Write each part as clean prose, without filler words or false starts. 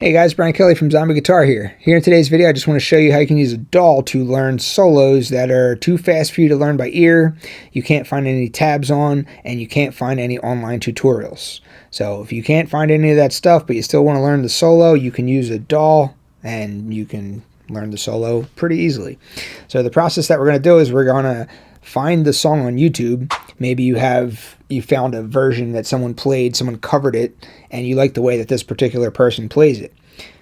Hey guys, Brian Kelly from Zombie Guitar here. Here in today's video, I just want to show you how you can use a DAW to learn solos that are too fast for you to learn by ear, you can't find any tabs on, and you can't find any online tutorials. So if you can't find any of that stuff, but you still want to learn the solo, you can use a DAW and you can learn the solo pretty easily. So the process that we're going to do is we're going to find the song on YouTube. Maybe you found a version that someone played, someone covered it, and you like the way that this particular person plays it.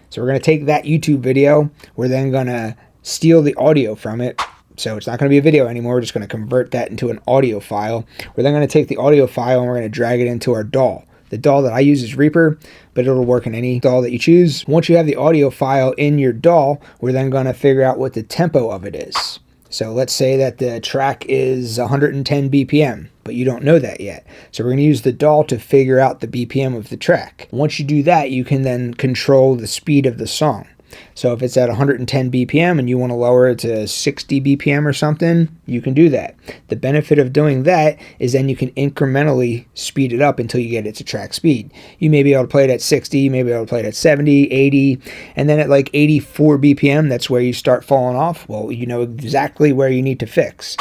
So we're going to take that YouTube video. We're then going to steal the audio from it. So it's not going to be a video anymore. We're just going to convert that into an audio file. We're then going to take the audio file and we're going to drag it into our DAW. The DAW that I use is Reaper, but it'll work in any DAW that you choose. Once you have the audio file in your DAW, we're then going to figure out what the tempo of it is. So let's say that the track is 110 BPM, but you don't know that yet. So we're going to use the DAW to figure out the BPM of the track. Once you do that, you can then control the speed of the song. So if it's at 110 BPM and you want to lower it to 60 BPM or something, you can do that. The benefit of doing that is then you can incrementally speed it up until you get it to track speed. You may be able to play it at 60, you may be able to play it at 70, 80, and then at like 84 BPM, that's where you start falling off. Well, you know exactly where you need to fix.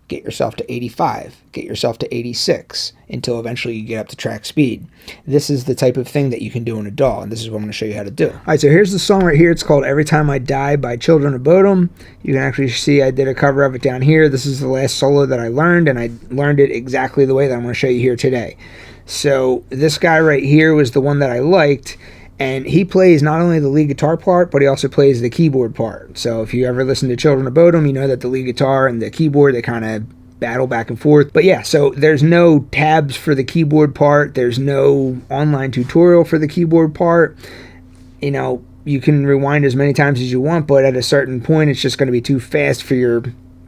Get yourself to 85, get yourself to 86, until eventually you get up to track speed. This is the type of thing that you can do in a DAW, and this is what I'm going to show you how to do. Alright, so here's the song right here. It's called Every Time I Die by Children of Bodom. You can actually see I did a cover of it down here. This is the last solo that I learned, and I learned it exactly the way that I'm going to show you here today. So this guy right here was the one that I liked, and he plays not only the lead guitar part, but he also plays the keyboard part. So if you ever listen to Children of Bodom, you know that the lead guitar and the keyboard, they kind of battle back and forth. But yeah, so there's no tabs for the keyboard part. There's no online tutorial for the keyboard part. You know, you can rewind as many times as you want, but at a certain point, it's just going to be too fast for your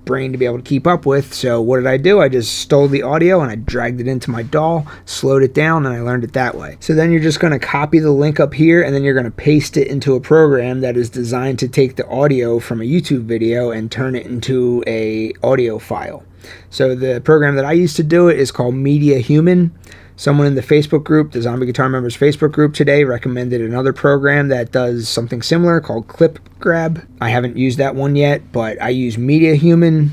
brain to be able to keep up with. So what did I do? I just stole the audio and I dragged it into my DAW, slowed it down, and I learned it that way. So then you're just going to copy the link up here, and then you're going to paste it into a program that is designed to take the audio from a YouTube video and turn it into a audio file. So the program that I use to do it is called Media Human. Someone in the Facebook group, the Zombie Guitar Members Facebook group today, recommended another program that does something similar called Clip Grab. I haven't used that one yet, but I use Media Human.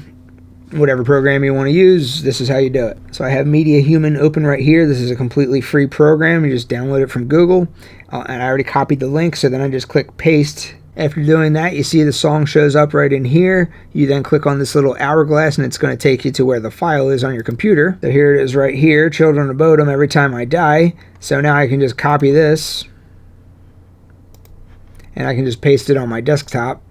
Whatever program you want to use, this is how you do it. So I have Media Human open right here. This is a completely free program. You just download it from Google. And I already copied the link, so then I just click paste. After doing that, you see the song shows up right in here. You then click on this little hourglass and it's going to take you to where the file is on your computer. So here it is right here, Children of Bodom, Every Time I Die. So now I can just copy this and I can just paste it on my desktop.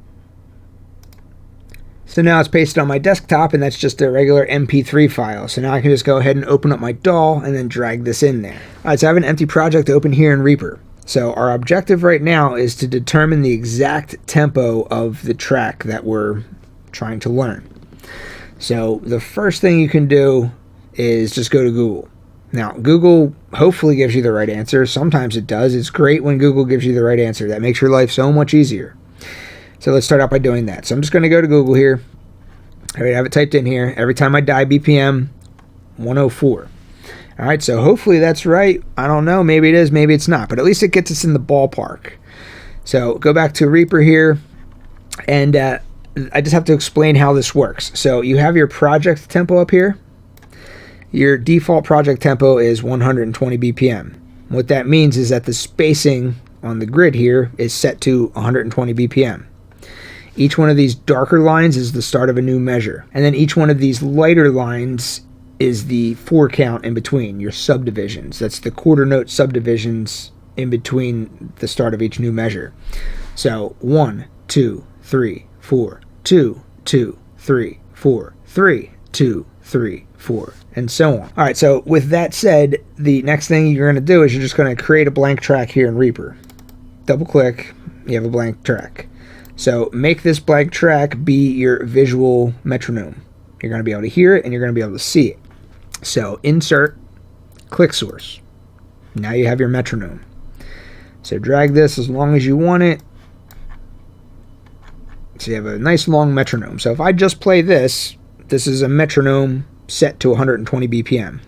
So now it's pasted on my desktop, and that's just a regular MP3 file. So now I can just go ahead and open up my DAW and then drag this in there. Alright, so I have an empty project open here in Reaper. So our objective right now is to determine the exact tempo of the track that we're trying to learn. So the first thing you can do is just go to Google. Now, Google hopefully gives you the right answer. Sometimes it does. It's great when Google gives you the right answer. That makes your life so much easier. So let's start out by doing that. So I'm just going to go to Google here. I already have it typed in here. Every Time I Die, BPM 104. All right, so hopefully that's right. I don't know. Maybe it is, maybe it's not. But at least it gets us in the ballpark. So go back to Reaper here. And I just have to explain how this works. So you have your project tempo up here. Your default project tempo is 120 BPM. What that means is that the spacing on the grid here is set to 120 BPM. Each one of these darker lines is the start of a new measure. And then each one of these lighter lines is the 4 count in between, your subdivisions. That's the quarter note subdivisions in between the start of each new measure. So 1, 2, 3, 4, 2, 2, 3, 4, 3, 2, 3, 4, and so on. All right, so with that said, the next thing you're going to do is you're just going to create a blank track here in Reaper. Double click, you have a blank track. So make this blank track be your visual metronome. You're going to be able to hear it and you're going to be able to see it. So insert, click source. Now you have your metronome. So drag this as long as you want it. So you have a nice long metronome. So if I just play this, this is a metronome set to 120 BPM.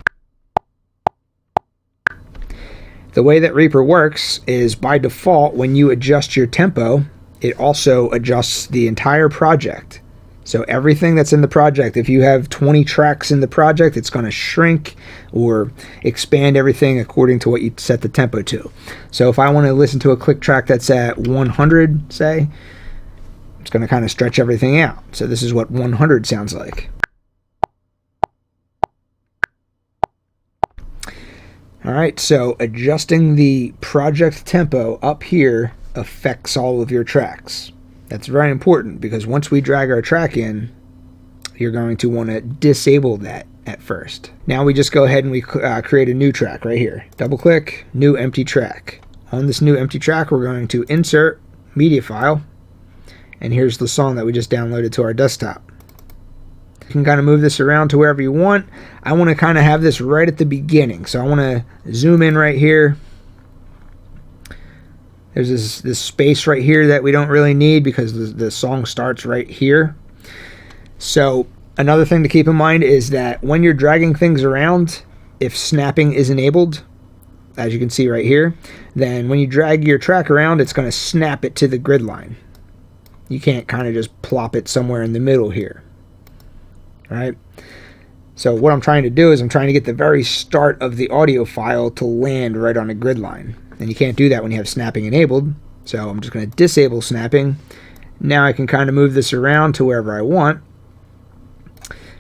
The way that Reaper works is by default, when you adjust your tempo, it also adjusts the entire project. So everything that's in the project, if you have 20 tracks in the project, it's going to shrink or expand everything according to what you set the tempo to. So if I want to listen to a click track that's at 100, say, it's going to kind of stretch everything out. So this is what 100 sounds like. All right, so adjusting the project tempo up here affects all of your tracks. That's very important because once we drag our track in, you're going to want to disable that at first. Now we just go ahead and we create a new track right here. Double click, new empty track. On this new empty track, we're going to insert media file. And here's the song that we just downloaded to our desktop. You can kind of move this around to wherever you want. I want to kind of have this right at the beginning. So I want to zoom in right here. There's this space right here that we don't really need because the song starts right here. So another thing to keep in mind is that when you're dragging things around, if snapping is enabled, as you can see right here, then when you drag your track around, it's going to snap it to the grid line. You can't kind of just plop it somewhere in the middle here. All right. So what I'm trying to do is I'm trying to get the very start of the audio file to land right on a grid line. And you can't do that when you have snapping enabled. So I'm just going to disable snapping. Now I can kind of move this around to wherever I want.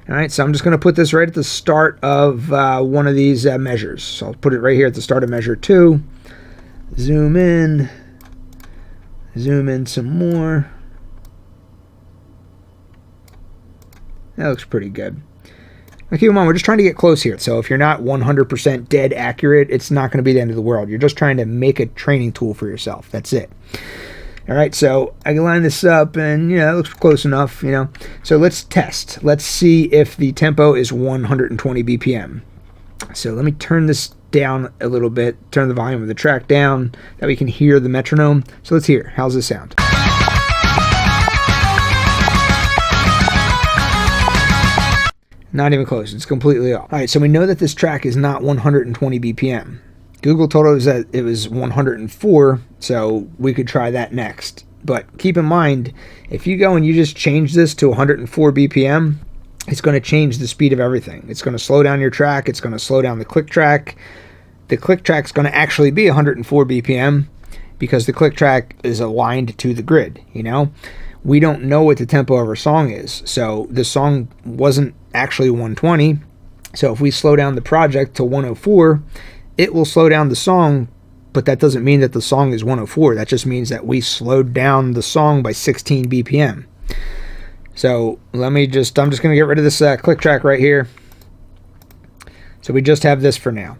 All right, so I'm just going to put this right at the start of one of these measures. So I'll put it right here at the start of measure 2. Zoom in some more. That looks pretty good. Now keep in mind, we're just trying to get close here. So if you're not 100% dead accurate, it's not going to be the end of the world. You're just trying to make a training tool for yourself. That's it. All right, so I can line this up and, it looks close enough, So let's test. Let's see if the tempo is 120 BPM. So let me turn this down a little bit, turn the volume of the track down, that we can hear the metronome. So let's hear. How's this sound? Not even close. It's completely off. All right, so we know that this track is not 120 BPM. Google told us that it was 104, so we could try that next. But keep in mind, if you go and you just change this to 104 BPM, it's going to change the speed of everything. It's going to slow down your track. It's going to slow down the click track. The click track is going to actually be 104 BPM because the click track is aligned to the grid, We don't know what the tempo of our song is. So the song wasn't actually 120. So if we slow down the project to 104, it will slow down the song, but that doesn't mean that the song is 104. That just means that we slowed down the song by 16 BPM. So I'm just going to get rid of this click track right here. So we just have this for now.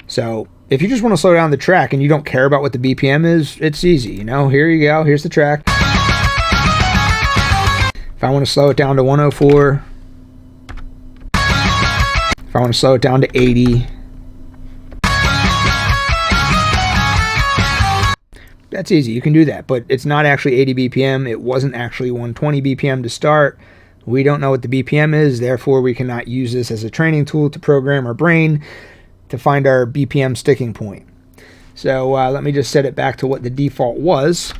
So if you just want to slow down the track and you don't care about what the BPM is, it's easy. Here you go. Here's the track. If I want to slow it down to 104, if I want to slow it down to 80, that's easy. You can do that, but it's not actually 80 BPM. It wasn't actually 120 BPM to start. We don't know what the BPM is, therefore we cannot use this as a training tool to program our brain to find our BPM sticking point. So let me just set it back to what the default was.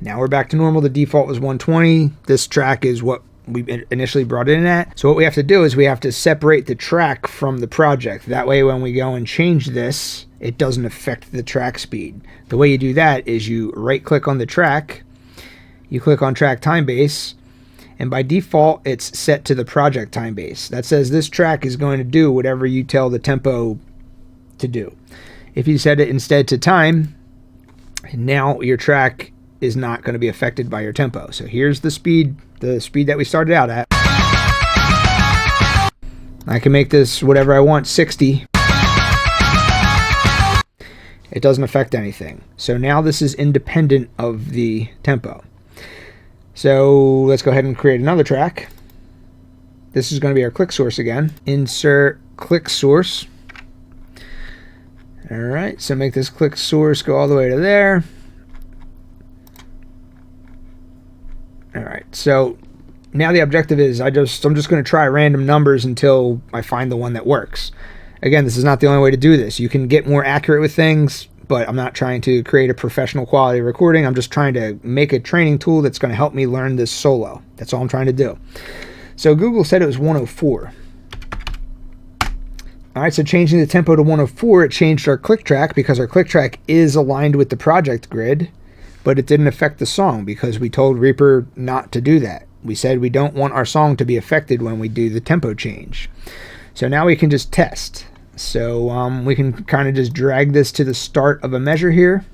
Now we're back to normal. The default was 120. This track is what we initially brought it in at. So what we have to do is we have to separate the track from the project. That way when we go and change this, it doesn't affect the track speed. The way you do that is you right click on the track, you click on track time base, and by default it's set to the project time base. That says this track is going to do whatever you tell the tempo to do. If you set it instead to time, now your track is not going to be affected by your tempo. So here's the speed that we started out at. I can make this whatever I want, 60. It doesn't affect anything. So now this is independent of the tempo. So let's go ahead and create another track. This is going to be our click source again. Insert click source. All right, so make this click source go all the way to there. All right, so now the objective is I'm just going to try random numbers until I find the one that works. Again, this is not the only way to do this. You can get more accurate with things, but I'm not trying to create a professional quality recording. I'm just trying to make a training tool that's going to help me learn this solo. That's all I'm trying to do. So Google said it was 104. All right, so changing the tempo to 104, it changed our click track because our click track is aligned with the project grid, but it didn't affect the song because we told Reaper not to do that. We said we don't want our song to be affected when we do the tempo change. So now we can just test. So we can kind of just drag this to the start of a measure here.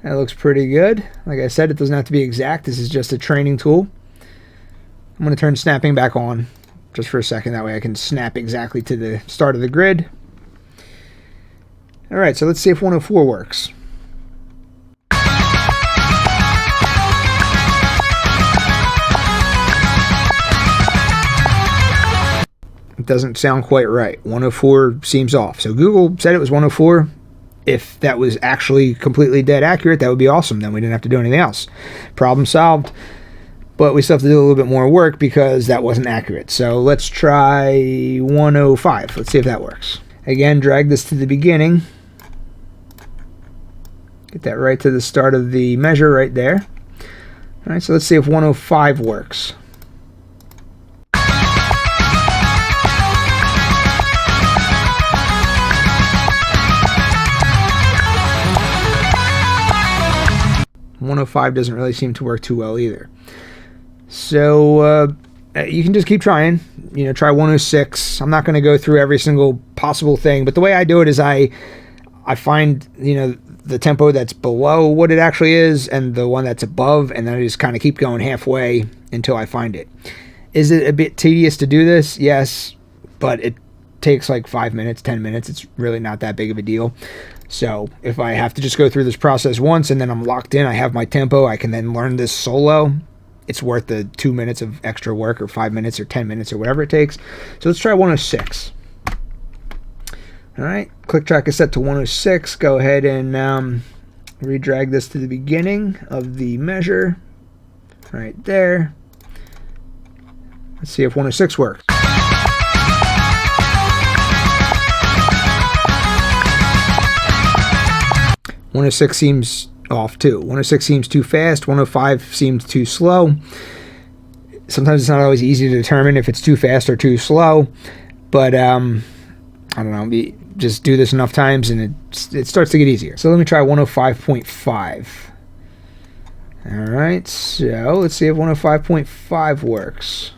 That looks pretty good. Like I said, it doesn't have to be exact. This is just a training tool. I'm going to turn snapping back on just for a second. That way I can snap exactly to the start of the grid. All right, so let's see if 104 works. It doesn't sound quite right. 104 seems off. So Google said it was 104. If that was actually completely dead accurate, that would be awesome. Then we didn't have to do anything else. Problem solved. But we still have to do a little bit more work because that wasn't accurate. So let's try 105. Let's see if that works. Again, drag this to the beginning. Get that right to the start of the measure right there. All right, so let's see if 105 works. .105 doesn't really seem to work too well either. So you can just keep trying. You know, try 106. I'm not going to go through every single possible thing, but the way I do it is I find, you know, the tempo that's below what it actually is and the one that's above, and then I just kind of keep going halfway until I find it. Is it a bit tedious to do this? Yes, but it takes like 5 minutes, 10 minutes. It's really not that big of a deal. So if I have to just go through this process once and then I'm locked in, I have my tempo, I can then learn this solo, it's worth the 2 minutes of extra work, or 5 minutes, or 10 minutes, or whatever it takes. So let's try 106. All right, click track is set to 106. Go ahead and redrag this to the beginning of the measure, right there. Let's see if 106 works. 106 seems off too. 106 seems too fast. 105 seems too slow. Sometimes it's not always easy to determine if it's too fast or too slow, but I don't know. Just do this enough times and it starts to get easier. So let me try 105.5. All right, so let's see if 105.5 works.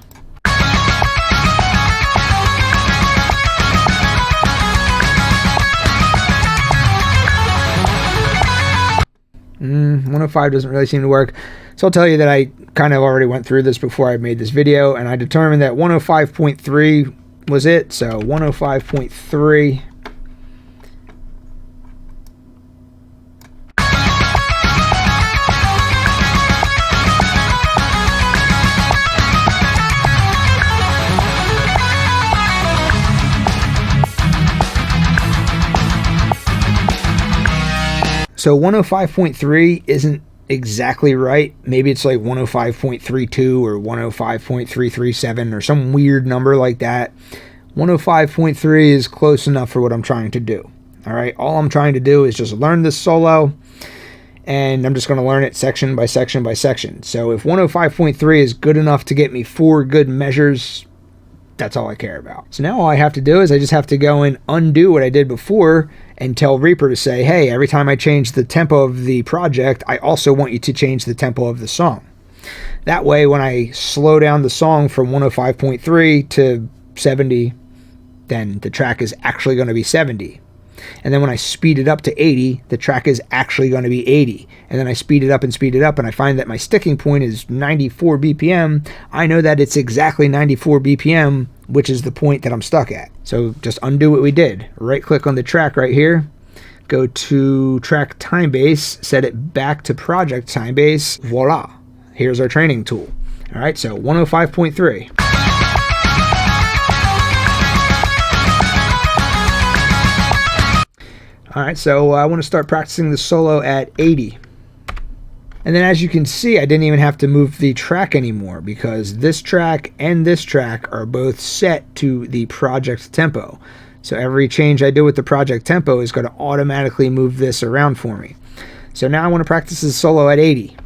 105 doesn't really seem to work. So I'll tell you that I kind of already went through this before I made this video, and I determined that 105.3 was it. So 105.3. So 105.3 isn't exactly right. Maybe it's like 105.32 or 105.337 or some weird number like that. 105.3 is close enough for what I'm trying to do. All right, all I'm trying to do is just learn this solo, and I'm just going to learn it section by section by section. So if 105.3 is good enough to get me 4 good measures, that's all I care about. So now all I have to do is I just have to go and undo what I did before and tell Reaper to say, hey, every time I change the tempo of the project, I also want you to change the tempo of the song. That way, when I slow down the song from 105.3 to 70, then the track is actually going to be 70. And then when I speed it up to 80, the track is actually going to be 80. And then I speed it up, and I find that my sticking point is 94 BPM. I know that it's exactly 94 BPM, which is the point that I'm stuck at. So just undo what we did. Right click on the track right here. Go to track time base, set it back to project time base. Voila. Here's our training tool. All right, so 105.3. All right, so I want to start practicing the solo at 80. And then as you can see, I didn't even have to move the track anymore because this track and this track are both set to the project tempo. So every change I do with the project tempo is going to automatically move this around for me. So now I want to practice this solo at 80.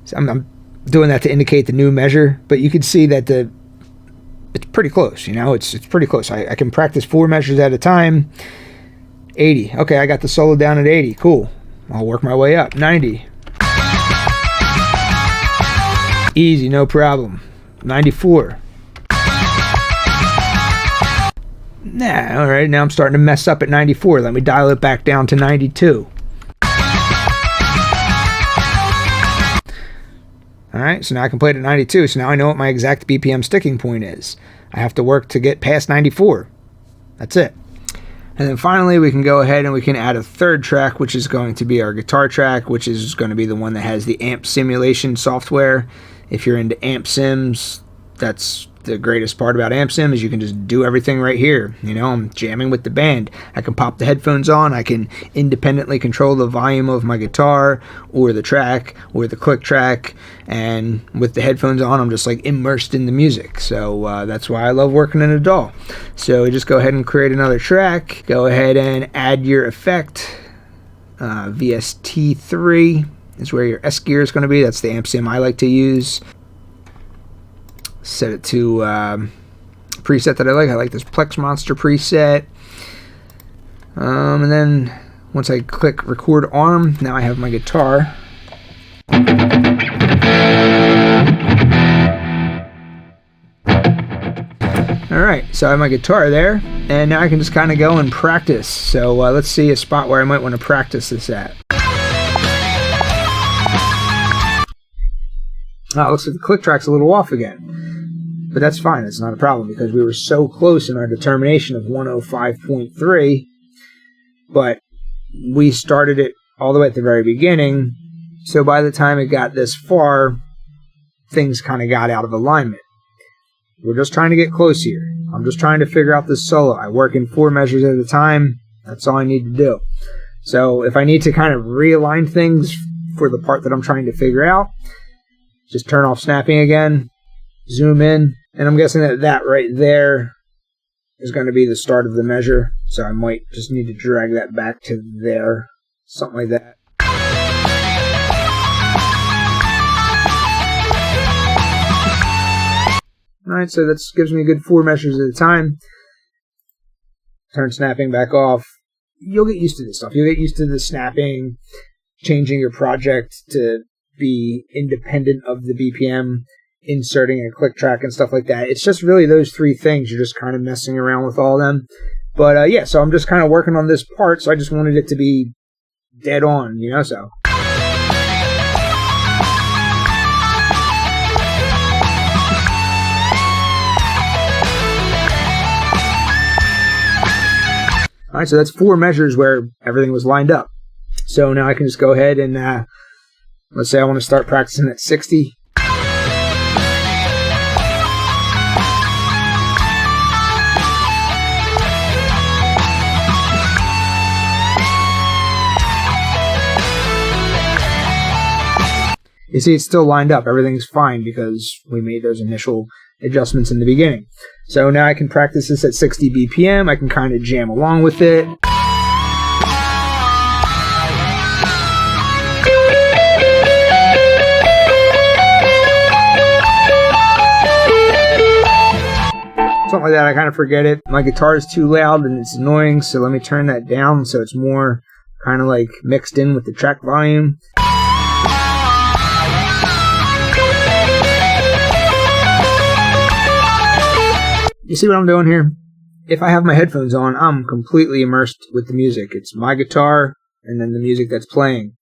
So I'm doing that to indicate the new measure, but you can see that it's pretty close, you know, it's pretty close. I can practice 4 measures at a time. 80. Okay, I got the solo down at 80. Cool. I'll work my way up. 90. Easy, no problem. 94. Nah, all right, now I'm starting to mess up at 94. Let me dial it back down to 92. All right, so now I can play it at 92. So now I know what my exact BPM sticking point is. I have to work to get past 94. That's it. And then finally, we can go ahead and we can add a third track, which is going to be our guitar track, which is going to be the one that has the amp simulation software. If you're into amp sims, that's the greatest part about amp sim is you can just do everything right here. You know, I'm jamming with the band. I can pop the headphones on. I can independently control the volume of my guitar or the track or the click track. And with the headphones on, I'm just like immersed in the music. So that's why I love working in a DAW. So just go ahead and create another track. Go ahead and add your effect. VST3 is where your S gear is going to be. That's the amp sim I like to use. Set it to preset that I like. I like this Plex Monster preset. And then once I click record arm, now I have my guitar. Alright, so I have my guitar there, and now I can just kind of go and practice. So let's see a spot where I might want to practice this at. Oh, it looks like the click track's a little off again. But that's fine, it's not a problem because we were so close in our determination of 105.3, but we started it all the way at the very beginning, so by the time it got this far, things kind of got out of alignment. We're just trying to get close here. I'm just trying to figure out this solo. I work in 4 measures at a time. That's all I need to do. So if I need to kind of realign things for the part that I'm trying to figure out, just turn off snapping again, zoom in, and I'm guessing that right there is going to be the start of the measure. So I might just need to drag that back to there, something like that. Alright, so that gives me a good 4 measures at a time. Turn snapping back off. You'll get used to this stuff. You'll get used to the snapping, changing your project to be independent of the BPM, inserting a click track and stuff like that. It's just really those 3 things. You're just kind of messing around with all of them. But yeah, so I'm just kind of working on this part, so I just wanted it to be dead on, you know, so. Alright, so that's 4 measures where everything was lined up. So now I can just go ahead and, let's say I want to start practicing at 60. You see, it's still lined up. Everything's fine because we made those initial adjustments in the beginning. So now I can practice this at 60 BPM. I can kind of jam along with it. Something like that, I kind of forget it. My guitar is too loud and it's annoying, so let me turn that down so it's more kind of like mixed in with the track volume. You see what I'm doing here? If I have my headphones on, I'm completely immersed with the music. It's my guitar and then the music that's playing.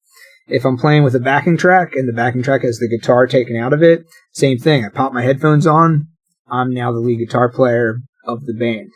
If I'm playing with a backing track and the backing track has the guitar taken out of it, same thing. I pop my headphones on. I'm now the lead guitar player of the band.